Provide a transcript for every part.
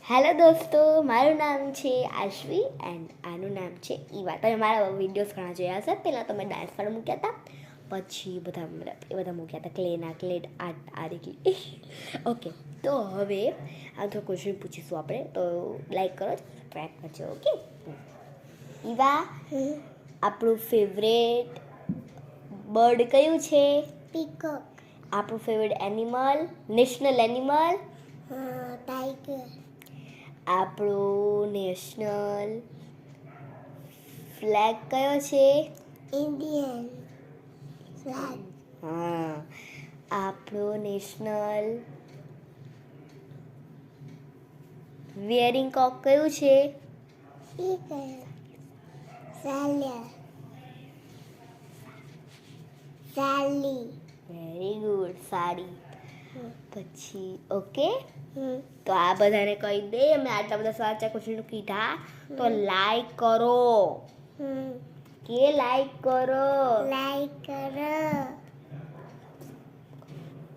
Hello દોસ્તો, મારું નામ છે આશ્વી એન્ડ આનું નામ છે ઈવા. તમે મારા વિડીયોઝ ઘણા જોયા હશે. પહેલાં તો મેં ડાન્સ વાળા મૂક્યા હતા, પછી બધા મૂક્યા હતા ક્લેડ આર્ટ આ રીતે. ઓકે, તો હવે આ તો ક્વેશ્ચન પૂછીશું આપણે, તો લાઈક કરો, સબસ્ક્રાઈબ કરજો. ઓકે ઈવા, આપણું ફેવરેટ બર્ડ કયું છે? પીકોક. આપણું favourite animal, national animal? Tiger. આપણું નેશનલ ફ્લેગ કયો છે? Indian flag. હા. આપણું નેશનલ વિયરિંગ કોક કયું છે? પીકર. સાલી. Very good, sari. પછી ઓકે, તો આ બધાને કહી દે અમે આટલા બધા સાચા ક્વેશ્ચન કીધા, તો લાઈક કરો. કે લાઈક કરો, લાઈક કરો,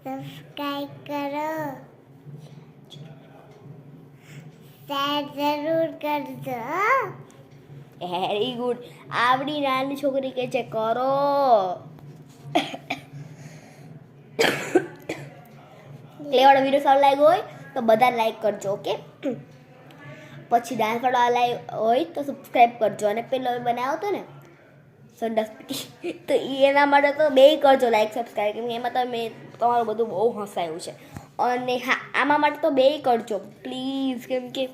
સબસ્ક્રાઈબ કરો, શેર જરૂર કરજો. Very good. આવડી નાની છોકરી કે છે કરો. ક્લેવાળો વિડીયો સારો લાગ્યો હોય તો બધા લાઈક કરજો. ઓકે, પછી ડાન્સ વાળો હોય તો સબસ્ક્રાઈબ કરજો. અને પેલો બનાવ્યો હતો ને સંડાસ પીટી, તો એના માટે તો બે કરજો લાઈક સબસ્ક્રાઈબ, કેમ કે એમાં તમે તમારું બધું બહુ હસાયું છે. અને હા, આમાં માટે તો બે કરજો પ્લીઝ, કેમ કે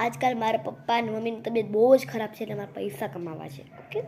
આજકાલ મારા પપ્પા અને મમ્મીની તબિયત બહુ જ ખરાબ છે એટલે મારે પૈસા કમાવા છે. ઓકે.